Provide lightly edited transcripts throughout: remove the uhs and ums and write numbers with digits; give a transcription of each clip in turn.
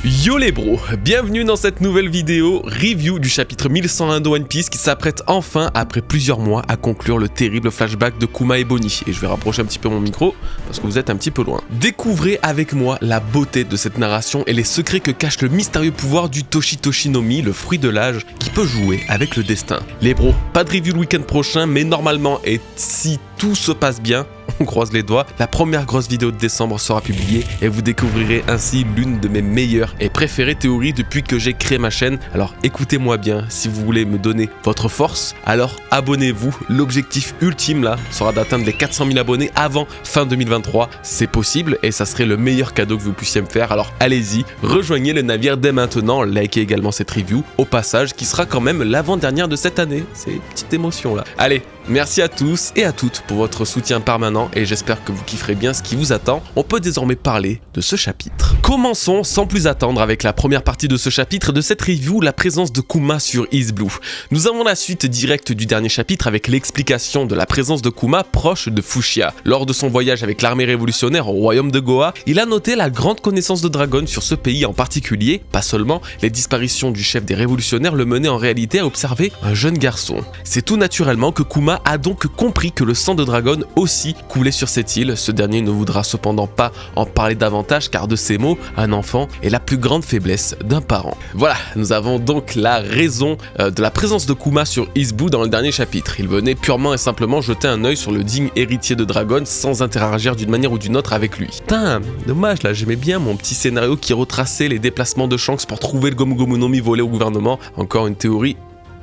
Yo les bros, bienvenue dans cette nouvelle vidéo review du chapitre 1101 de One Piece qui s'apprête enfin, après plusieurs mois, à conclure le terrible flashback de Kuma et Bonnie. Et je vais rapprocher un petit peu mon micro parce que vous êtes un petit peu loin. Découvrez avec moi la beauté de cette narration et les secrets que cache le mystérieux pouvoir du Toshi no Mi, le fruit de l'âge, qui peut jouer avec le destin. Les bros, pas de review le week-end prochain, mais normalement, et si tout se passe bien, on croise les doigts, la première grosse vidéo de décembre sera publiée et vous découvrirez ainsi l'une de mes meilleures et préférées théories depuis que j'ai créé ma chaîne. Alors écoutez-moi bien, si vous voulez me donner votre force, alors abonnez-vous. L'objectif ultime là sera d'atteindre les 400 000 abonnés avant fin 2023. C'est possible et ça serait le meilleur cadeau que vous puissiez me faire. Alors allez-y, rejoignez le navire dès maintenant, likez également cette review au passage qui sera quand même l'avant-dernière de cette année. C'est une petite émotion là. Allez, merci à tous et à toutes pour votre soutien permanent et j'espère que vous kifferez bien ce qui vous attend. On peut désormais parler de ce chapitre. Commençons sans plus attendre avec la première partie de ce chapitre de cette review, la présence de Kuma sur East Blue. Nous avons la suite directe du dernier chapitre avec l'explication de la présence de Kuma proche de Fushia. Lors de son voyage avec l'armée révolutionnaire au royaume de Goa, il a noté la grande connaissance de Dragon sur ce pays en particulier, pas seulement, les disparitions du chef des révolutionnaires le menaient en réalité à observer un jeune garçon. C'est tout naturellement que Kuma a donc compris que le sang de Dragon aussi coulait sur cette île. Ce dernier ne voudra cependant pas en parler davantage car de ses mots, un enfant est la plus grande faiblesse d'un parent. Voilà, nous avons donc la raison de la présence de Kuma sur East Blue dans le dernier chapitre. Il venait purement et simplement jeter un œil sur le digne héritier de Dragon sans interagir d'une manière ou d'une autre avec lui. Putain, dommage là, j'aimais bien mon petit scénario qui retraçait les déplacements de Shanks pour trouver le Gomu Gomu no Mi volé au gouvernement. Encore une théorie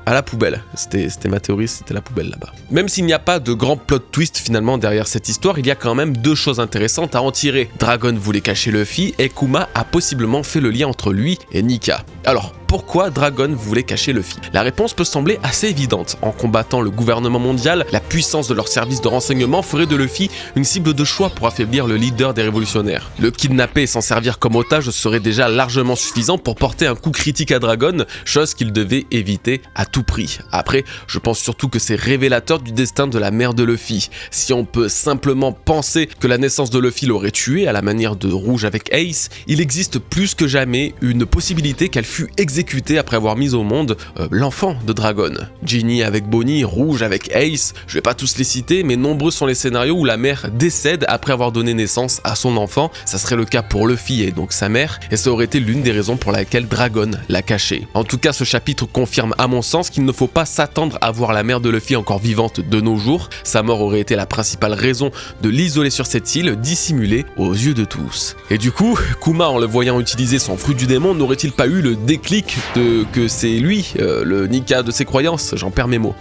à la poubelle, c'était ma théorie, c'était la poubelle là-bas. Même s'il n'y a pas de grand plot twist finalement derrière cette histoire, il y a quand même deux choses intéressantes à en tirer. Dragon voulait cacher Luffy et Kuma a possiblement fait le lien entre lui et Nika. Alors, pourquoi Dragon voulait cacher Luffy? La réponse peut sembler assez évidente. En combattant le gouvernement mondial, la puissance de leur service de renseignement ferait de Luffy une cible de choix pour affaiblir le leader des révolutionnaires. Le kidnapper et s'en servir comme otage serait déjà largement suffisant pour porter un coup critique à Dragon, chose qu'il devait éviter à tout prix. Après, je pense surtout que c'est révélateur du destin de la mère de Luffy. Si on peut simplement penser que la naissance de Luffy l'aurait tué à la manière de Rouge avec Ace, il existe plus que jamais une possibilité qu'elle fût exécutée après avoir mis au monde l'enfant de Dragon. Ginny avec Bonnie, Rouge avec Ace, je vais pas tous les citer, mais nombreux sont les scénarios où la mère décède après avoir donné naissance à son enfant. Ça serait le cas pour Luffy et donc sa mère, et ça aurait été l'une des raisons pour laquelle Dragon l'a caché. En tout cas, ce chapitre confirme à mon sens qu'il ne faut pas s'attendre à voir la mère de Luffy encore vivante de nos jours. Sa mort aurait été la principale raison de l'isoler sur cette île, dissimulée aux yeux de tous. Et du coup, Kuma, en le voyant utiliser son fruit du démon, n'aurait-il pas eu le déclic que c'est lui, le Nika de ses croyances? J'en perds mes mots.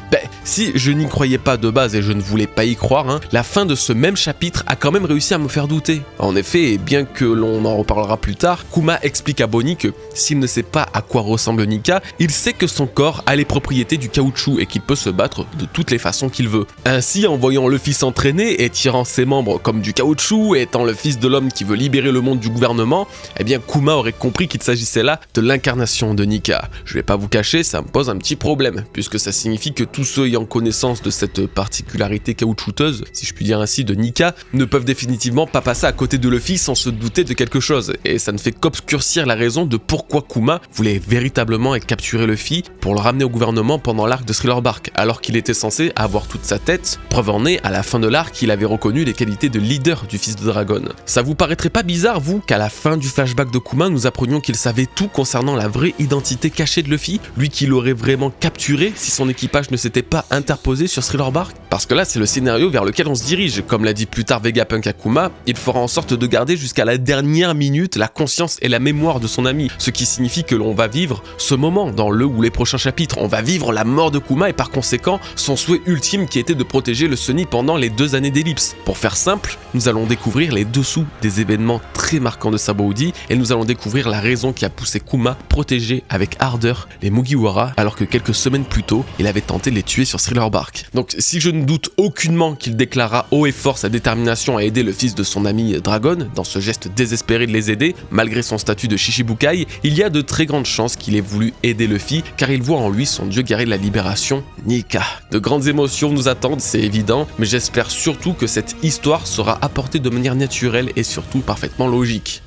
Si je n'y croyais pas de base et je ne voulais pas y croire, la fin de ce même chapitre a quand même réussi à me faire douter. En effet, et bien que l'on en reparlera plus tard, Kuma explique à Bonnie que s'il ne sait pas à quoi ressemble Nika, il sait que son corps a les propriétés du caoutchouc et qu'il peut se battre de toutes les façons qu'il veut. Ainsi, en voyant Luffy s'entraîner et tirant ses membres comme du caoutchouc et étant le fils de l'homme qui veut libérer le monde du gouvernement, eh bien Kuma aurait compris qu'il s'agissait là de l'incarnation de Nika. Je vais pas vous cacher, ça me pose un petit problème, puisque ça signifie que tous ceux ayant connaissance de cette particularité caoutchouteuse, si je puis dire ainsi, de Nika, ne peuvent définitivement pas passer à côté de Luffy sans se douter de quelque chose, et ça ne fait qu'obscurcir la raison de pourquoi Kuma voulait véritablement capturer Luffy pour le ramener au gouvernement pendant l'arc de Thriller Bark, alors qu'il était censé avoir toute sa tête. Preuve en est, à la fin de l'arc, il avait reconnu les qualités de leader du fils de Dragon. Ça vous paraîtrait pas bizarre, vous, qu'à la fin du flashback de Kuma, nous apprenions qu'il savait tout concernant la vraie identité cachée de Luffy, lui qui l'aurait vraiment capturé si son équipage ne s'était pas interposé sur Thriller Bark? Parce que là, c'est le scénario vers lequel on se dirige. Comme l'a dit plus tard Vegapunk à Kuma, il fera en sorte de garder jusqu'à la dernière minute la conscience et la mémoire de son ami, ce qui signifie que l'on va vivre ce moment dans le ou les prochains chapitres. On va vivre la mort de Kuma et par conséquent son souhait ultime qui était de protéger le Sunny pendant les 2 années d'ellipse. Pour faire simple, nous allons découvrir les dessous des événements très marquants de Sabaody et nous allons découvrir la raison qui a poussé Kuma protéger avec ardeur les Mugiwara alors que quelques semaines plus tôt il avait tenté de les tuer sur Thriller Bark. Donc si je ne doute aucunement qu'il déclara haut et fort sa détermination à aider le fils de son ami Dragon dans ce geste désespéré de les aider malgré son statut de Shichibukai, il y a de très grandes chances qu'il ait voulu aider Luffy car il voit en lui son dieu guerrier de la libération, Nika. De grandes émotions nous attendent, c'est évident, mais j'espère surtout que cette histoire sera apportée de manière naturelle et surtout parfaitement logique.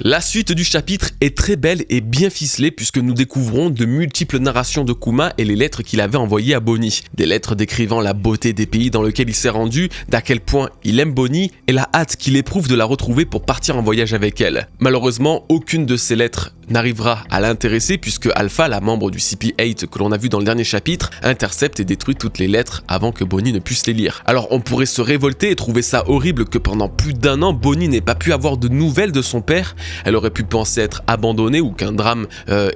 La suite du chapitre est très belle et bien ficelée puisque nous découvrons de multiples narrations de Kuma et les lettres qu'il avait envoyées à Bonnie. Des lettres décrivant la beauté des pays dans lesquels il s'est rendu, d'à quel point il aime Bonnie et la hâte qu'il éprouve de la retrouver pour partir en voyage avec elle. Malheureusement, aucune de ces lettres n'arrivera à l'intéresser puisque Alpha, la membre du CP8 que l'on a vu dans le dernier chapitre, intercepte et détruit toutes les lettres avant que Bonnie ne puisse les lire. Alors on pourrait se révolter et trouver ça horrible que pendant plus d'1 an, Bonnie n'ait pas pu avoir de nouvelles de son père. Elle aurait pu penser être abandonnée ou qu'un drame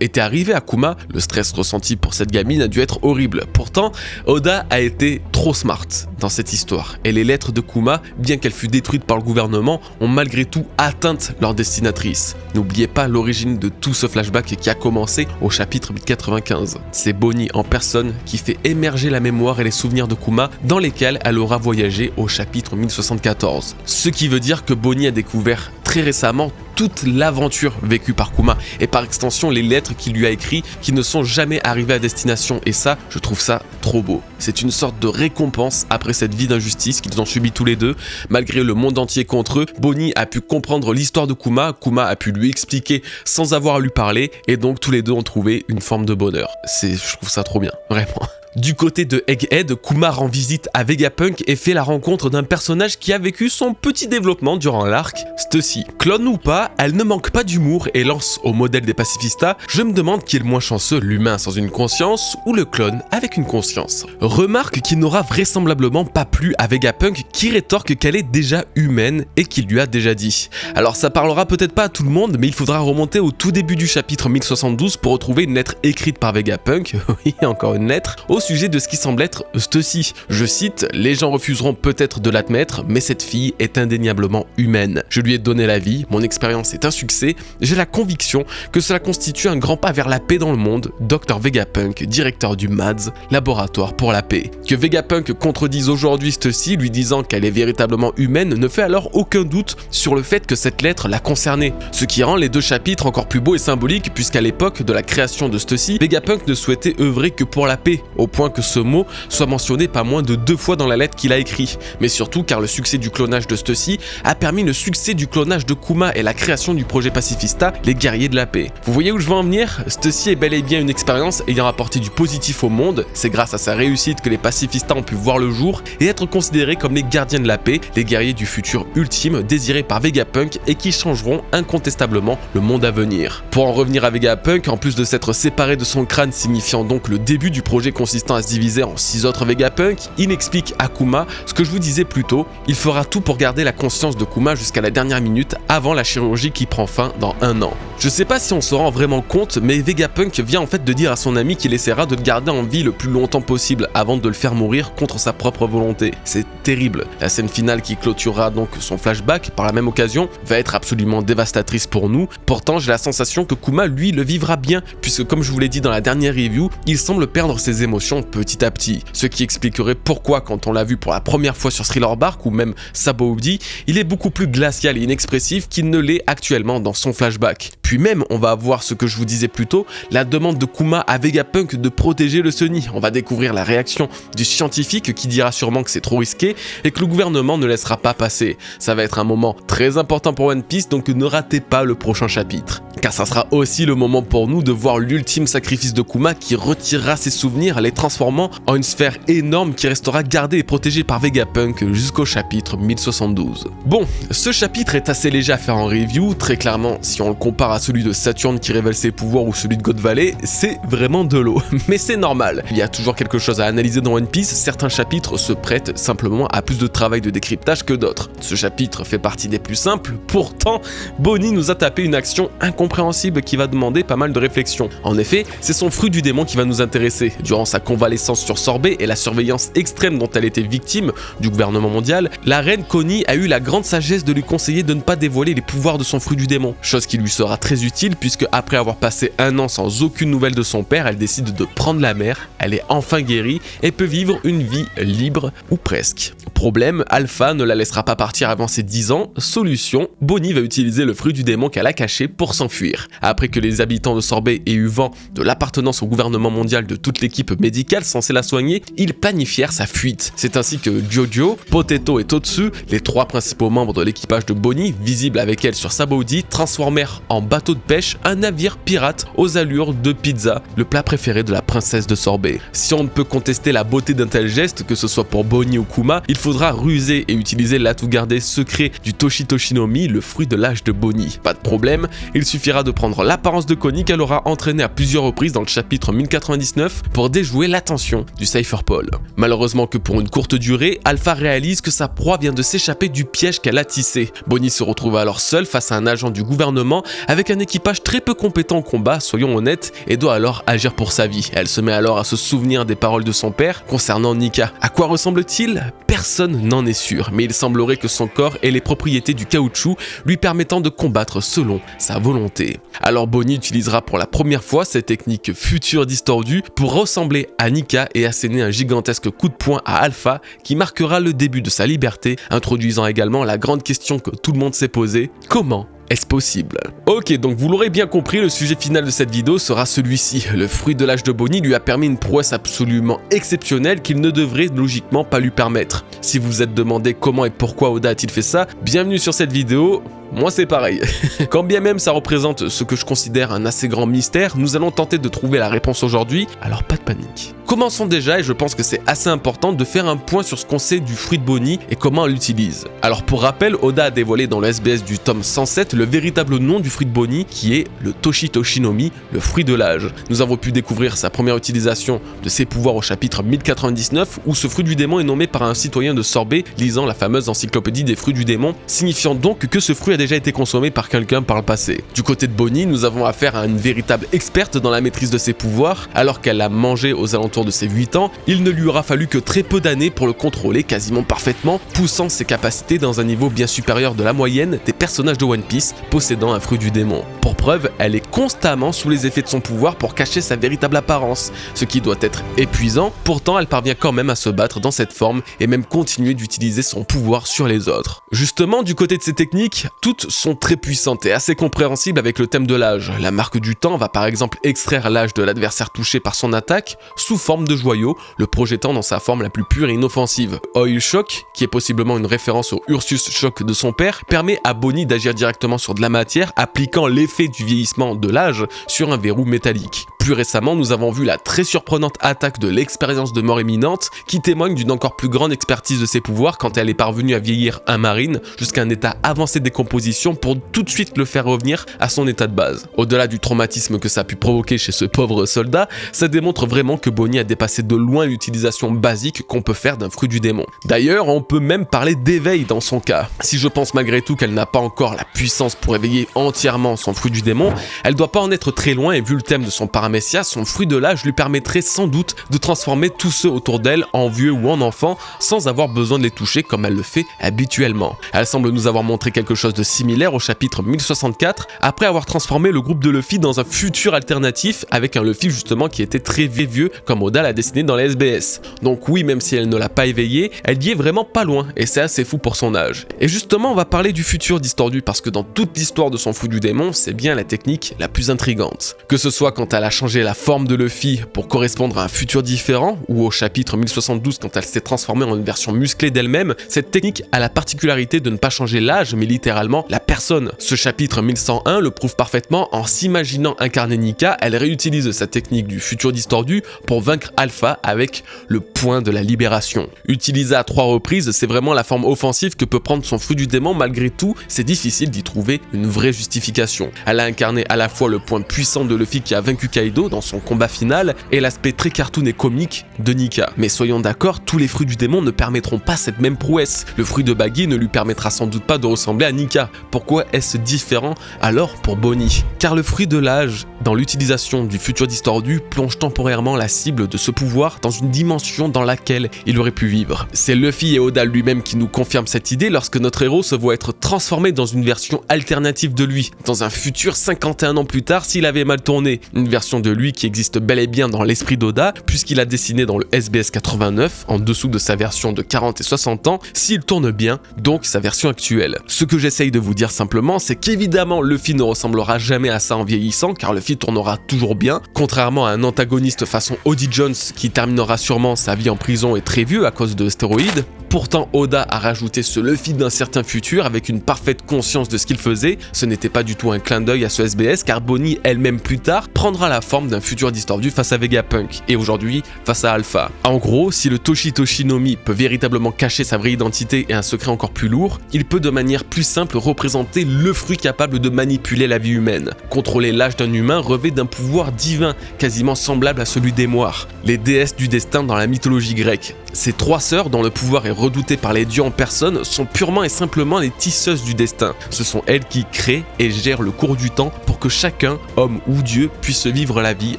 était arrivé à Kuma. Le stress ressenti pour cette gamine a dû être horrible. Pourtant, Oda a été trop smart dans cette histoire. Et les lettres de Kuma, bien qu'elles fût détruites par le gouvernement, ont malgré tout atteint leur destinatrice. N'oubliez pas l'origine de tout ce flashback qui a commencé au chapitre 1095. C'est Bonnie en personne qui fait émerger la mémoire et les souvenirs de Kuma dans lesquels elle aura voyagé au chapitre 1074. Ce qui veut dire que Bonnie a découvert très récemment toute l'aventure vécue par Kuma et par extension les lettres qu'il lui a écrites qui ne sont jamais arrivées à destination, et ça, je trouve ça trop beau. C'est une sorte de récompense après cette vie d'injustice qu'ils ont subi tous les deux. Malgré le monde entier contre eux, Bonnie a pu comprendre l'histoire de Kuma, Kuma a pu lui expliquer sans avoir à lui parler, et donc tous les deux ont trouvé une forme de bonheur. Je trouve ça trop bien, vraiment. Du côté de Egghead, Kuma rend visite à Vegapunk et fait la rencontre d'un personnage qui a vécu son petit développement durant l'arc, Stussy. Clone ou pas, elle ne manque pas d'humour et lance au modèle des pacifistas: je me demande qui est le moins chanceux, l'humain sans une conscience ou le clone avec une conscience. Remarque qui n'aura vraisemblablement pas plu à Vegapunk qui rétorque qu'elle est déjà humaine et qu'il lui a déjà dit. Alors ça parlera peut-être pas à tout le monde, mais il faudra remonter au tout début du chapitre 1072 pour retrouver une lettre écrite par Vegapunk, oui encore une lettre, au sujet de ce qui semble être Stussy. Je cite: les gens refuseront peut-être de l'admettre, mais cette fille est indéniablement humaine. Je lui ai donné la vie, mon expérience est un succès, j'ai la conviction que cela constitue un grand pas vers la paix dans le monde. Dr Vegapunk, directeur du MADS, laboratoire pour la paix. Que Vegapunk contredise aujourd'hui Stussy, lui disant qu'elle est véritablement humaine, ne fait alors aucun doute sur le fait que cette lettre l'a concernée. Ce qui rend les deux chapitres encore plus beaux et symboliques, puisqu'à l'époque de la création de Stussy, Vegapunk ne souhaitait œuvrer que pour la paix, au point que ce mot soit mentionné pas moins de 2 fois dans la lettre qu'il a écrite. Mais surtout car le succès du clonage de Stussy a permis le succès du clonage de Kuma et la création du projet pacifista, les guerriers de la paix. Vous voyez où je veux en venir? Stussy est bel et bien une expérience ayant apporté du positif au monde, c'est grâce à sa réussite que les pacifistas ont pu voir le jour et être considérés comme les gardiens de la paix, les guerriers du futur ultime désirés par Vegapunk et qui changeront incontestablement le monde à venir. Pour en revenir à Vegapunk, en plus de s'être séparé de son crâne signifiant donc le début du projet consistant à se diviser en 6 autres Vegapunk, il explique à Kuma ce que je vous disais plus tôt, il fera tout pour garder la conscience de Kuma jusqu'à la dernière minute avant la chirurgie qui prend fin dans 1 an. Je sais pas si on se rend vraiment compte, mais Vegapunk vient en fait de dire à son ami qu'il essaiera de le garder en vie le plus longtemps possible avant de le faire mourir contre sa propre volonté. C'est terrible. La scène finale qui clôturera donc son flashback par la même occasion va être absolument dévastatrice pour nous. Pourtant, j'ai la sensation que Kuma lui le vivra bien puisque comme je vous l'ai dit dans la dernière review, il semble perdre ses émotions petit à petit. Ce qui expliquerait pourquoi quand on l'a vu pour la première fois sur Thriller Bark ou même Sabaody, il est beaucoup plus glacial et inexpressif qu'il ne l'est actuellement dans son flashback. Puis même, on va avoir ce que je vous disais plus tôt, la demande de Kuma à Vegapunk de protéger le Sunny. On va découvrir la réaction du scientifique qui dira sûrement que c'est trop risqué et que le gouvernement ne laissera pas passer. Ça va être un moment très important pour One Piece, donc ne ratez pas le prochain chapitre. Car ça sera aussi le moment pour nous de voir l'ultime sacrifice de Kuma qui retirera ses souvenirs, les transformant en une sphère énorme qui restera gardée et protégée par Vegapunk jusqu'au chapitre 1072. Bon, ce chapitre est assez léger à faire en review, très clairement si on le compare à celui de Saturne qui révèle ses pouvoirs ou celui de God Valley, c'est vraiment de l'eau, mais c'est normal. Il y a toujours quelque chose à analyser dans One Piece, certains chapitres se prêtent simplement à plus de travail de décryptage que d'autres. Ce chapitre fait partie des plus simples, pourtant Bonnie nous a tapé une action incompréhensible qui va demander pas mal de réflexion. En effet, c'est son fruit du démon qui va nous intéresser. Durant sa convalescence sur Sorbet et la surveillance extrême dont elle était victime du gouvernement mondial, la reine Connie a eu la grande sagesse de lui conseiller de ne pas dévoiler les pouvoirs de son fruit du démon, chose qui lui sera très utile puisque après avoir passé 1 an sans aucune nouvelle de son père, elle décide de prendre la mer, elle est enfin guérie et peut vivre une vie libre, ou presque. Problème, Alpha ne la laissera pas partir avant ses 10 ans. Solution, Bonnie va utiliser le fruit du démon qu'elle a caché pour s'enfuir. Après que les habitants de Sorbet aient eu vent de l'appartenance au gouvernement mondial de toute l'équipe médicale censée la soigner, ils planifièrent sa fuite. C'est ainsi que Jojo, Potato et Totsu, les 3 principaux membres de l'équipage de Bonnie, visibles avec elle sur Sabaody, transformèrent en bateau de pêche un navire pirate aux allures de pizza, le plat préféré de la princesse de Sorbet. Si on ne peut contester la beauté d'un tel geste, que ce soit pour Bonnie ou Kuma, il faudra ruser et utiliser l'atout gardé secret du Toshitoshinomi, le fruit de l'âge de Bonnie. Pas de problème, il suffira de prendre l'apparence de Connie qu'elle aura entraînée à plusieurs reprises dans le chapitre 1099 pour déjouer l'attention du Cypher Paul. Malheureusement que pour une courte durée, Alpha réalise que sa proie vient de s'échapper du piège qu'elle a tissé. Bonnie se retrouve alors seule face à un agent du gouvernement avec un équipage très peu compétent au combat, soyons honnêtes, et doit alors agir pour sa vie. Elle se met alors à se souvenir des paroles de son père concernant Nika. À quoi ressemble-t-il? Personne n'en est sûr, mais il semblerait que son corps ait les propriétés du caoutchouc, lui permettant de combattre selon sa volonté. Alors Bonnie utilisera pour la première fois cette technique future distordue pour ressembler à Nika et asséner un gigantesque coup de poing à Alpha qui marquera le début de sa liberté, introduisant également la grande question que tout le monde s'est posée: comment est-ce possible? Ok, donc vous l'aurez bien compris, le sujet final de cette vidéo sera celui-ci. Le fruit de l'âge de Bonnie lui a permis une prouesse absolument exceptionnelle qu'il ne devrait logiquement pas lui permettre. Si vous vous êtes demandé comment et pourquoi Oda a-t-il fait ça, bienvenue sur cette vidéo. Moi c'est pareil. Quand bien même ça représente ce que je considère un assez grand mystère, nous allons tenter de trouver la réponse aujourd'hui, alors pas de panique. Commençons déjà, et je pense que c'est assez important de faire un point sur ce qu'on sait du fruit de Bonnie et comment elle l'utilise. Alors pour rappel, Oda a dévoilé dans le SBS du tome 107 le véritable nom du fruit de Bonnie qui est le Toshitoshinomi, le fruit de l'âge. Nous avons pu découvrir sa première utilisation de ses pouvoirs au chapitre 1099 où ce fruit du démon est nommé par un citoyen de Sorbet lisant la fameuse encyclopédie des fruits du démon, signifiant donc que ce fruit a déjà été consommé par quelqu'un par le passé. Du côté de Bonnie, nous avons affaire à une véritable experte dans la maîtrise de ses pouvoirs. Alors qu'elle l'a mangé aux alentours de ses 8 ans, il ne lui aura fallu que très peu d'années pour le contrôler quasiment parfaitement, poussant ses capacités dans un niveau bien supérieur de la moyenne des personnages de One Piece possédant un fruit du démon. Pour preuve, elle est constamment sous les effets de son pouvoir pour cacher sa véritable apparence, ce qui doit être épuisant. Pourtant, elle parvient quand même à se battre dans cette forme et même continuer d'utiliser son pouvoir sur les autres. Justement, du côté de ces techniques, toutes sont très puissantes et assez compréhensibles avec le thème de l'âge. La marque du temps va par exemple extraire l'âge de l'adversaire touché par son attaque sous forme de joyau, le projetant dans sa forme la plus pure et inoffensive. Oil Shock, qui est possiblement une référence au Ursus Shock de son père, permet à Bonnie d'agir directement sur de la matière, appliquant l'effet du vieillissement de l'âge sur un verrou métallique. Plus récemment, nous avons vu la très surprenante attaque de l'expérience de mort imminente qui témoigne d'une encore plus grande expertise de ses pouvoirs quand elle est parvenue à vieillir un marine jusqu'à un état avancé de décomposition pour tout de suite le faire revenir à son état de base. Au-delà du traumatisme que ça a pu provoquer chez ce pauvre soldat, ça démontre vraiment que Bonnie a dépassé de loin l'utilisation basique qu'on peut faire d'un fruit du démon. D'ailleurs, on peut même parler d'éveil dans son cas. Si je pense malgré tout qu'elle n'a pas encore la puissance pour éveiller entièrement son fruit du démon, elle doit pas en être très loin et vu le thème de son paramécia, son fruit de l'âge lui permettrait sans doute de transformer tous ceux autour d'elle en vieux ou en enfants sans avoir besoin de les toucher comme elle le fait habituellement. Elle semble nous avoir montré quelque chose de similaire au chapitre 1064 après avoir transformé le groupe de Luffy dans un futur alternatif avec un Luffy justement qui était très vieux comme Oda l'a dessiné dans les SBS. Donc oui, même si elle ne l'a pas éveillé, elle y est vraiment pas loin et c'est assez fou pour son âge. Et justement on va parler du futur distordu parce que dans toute l'histoire de son fruit du démon, c'est bien la technique la plus intrigante. Que ce soit quand elle a changé la forme de Luffy pour correspondre à un futur différent ou au chapitre 1072 quand elle s'est transformée en une version musclée d'elle-même, cette technique a la particularité de ne pas changer l'âge mais littéralement la personne. Ce chapitre 1101 le prouve parfaitement en s'imaginant incarner Nika, elle réutilise sa technique du futur distordu pour vaincre Alpha avec le point de la libération. Utilisé à 3 reprises, c'est vraiment la forme offensive que peut prendre son fruit du démon, malgré tout, c'est difficile d'y trouver une vraie justification. Elle a incarné à la fois le point puissant de Luffy qui a vaincu Kaido dans son combat final et l'aspect très cartoon et comique de Nika. Mais soyons d'accord, tous les fruits du démon ne permettront pas cette même prouesse. Le fruit de Baggy ne lui permettra sans doute pas de ressembler à Nika. Pourquoi est-ce différent alors pour Bonnie? Car le fruit de l'âge, dans l'utilisation du futur distordu, plonge temporairement la cible de ce pouvoir dans une dimension dans laquelle il aurait pu vivre. C'est Luffy et Oda lui-même qui nous confirment cette idée lorsque notre héros se voit être transformé dans une version alternative de lui, dans un futur 51 ans plus tard s'il avait mal tourné, une version version de lui qui existe bel et bien dans l'esprit d'Oda, puisqu'il a dessiné dans le SBS 89, en dessous de sa version de 40 et 60 ans, s'il tourne bien, donc sa version actuelle. Ce que j'essaye de vous dire simplement, c'est qu'évidemment Luffy ne ressemblera jamais à ça en vieillissant, car Luffy tournera toujours bien, contrairement à un antagoniste façon Oddie Jones qui terminera sûrement sa vie en prison et très vieux à cause de stéroïdes. Pourtant, Oda a rajouté ce Luffy d'un certain futur avec une parfaite conscience de ce qu'il faisait. Ce n'était pas du tout un clin d'œil à ce SBS, car Bonnie elle-même plus tard prendra la forme d'un futur distordu face à Vegapunk et aujourd'hui face à Alpha. En gros, si le Toshitoshi no Mi peut véritablement cacher sa vraie identité et un secret encore plus lourd, il peut de manière plus simple représenter le fruit capable de manipuler la vie humaine. Contrôler l'âge d'un humain revêt d'un pouvoir divin, quasiment semblable à celui des Moires, les déesses du destin dans la mythologie grecque. Ces trois sœurs, dont le pouvoir est redouté par les dieux en personne, sont purement et simplement les tisseuses du destin. Ce sont elles qui créent et gèrent le cours du temps pour que chacun, homme ou dieu, puisse vivre la vie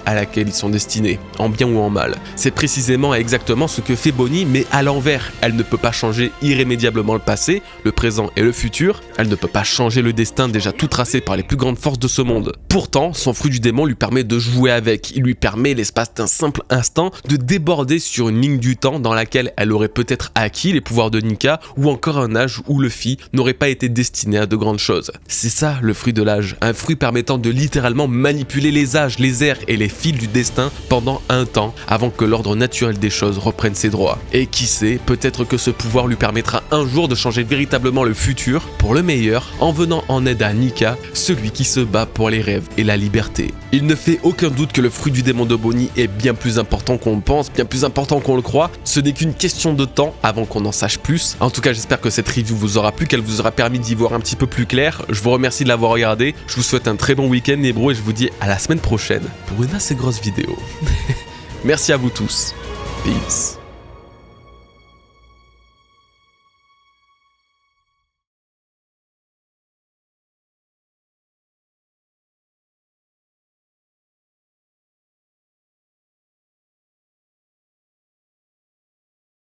à laquelle ils sont destinés, en bien ou en mal. C'est précisément et exactement ce que fait Bonnie, mais à l'envers. Elle ne peut pas changer irrémédiablement le passé, le présent et le futur. Elle ne peut pas changer le destin déjà tout tracé par les plus grandes forces de ce monde. Pourtant, son fruit du démon lui permet de jouer avec. Il lui permet, l'espace d'un simple instant, de déborder sur une ligne du temps dans laquelle elle aurait peut-être acquis les pouvoirs de Nika, ou encore un âge où Luffy n'aurait pas été destiné à de grandes choses. C'est ça le fruit de l'âge, un fruit permettant de littéralement manipuler les âges, les airs et les fils du destin pendant un temps, avant que l'ordre naturel des choses reprenne ses droits. Et qui sait, peut-être que ce pouvoir lui permettra un jour de changer véritablement le futur, pour le meilleur, en venant en aide à Nika, celui qui se bat pour les rêves et la liberté. Il ne fait aucun doute que le fruit du démon de Bonnie est bien plus important qu'on le pense, bien plus important qu'on le croit. Ce n'est qu'une question de temps avant qu'on en sache plus. En tout cas, j'espère que cette review vous aura plu, qu'elle vous aura permis d'y voir un petit peu plus clair. Je vous remercie de l'avoir regardé. Je vous souhaite un très bon week-end les bros et je vous dis à la semaine prochaine pour une assez grosse vidéo. Merci à vous tous. Peace.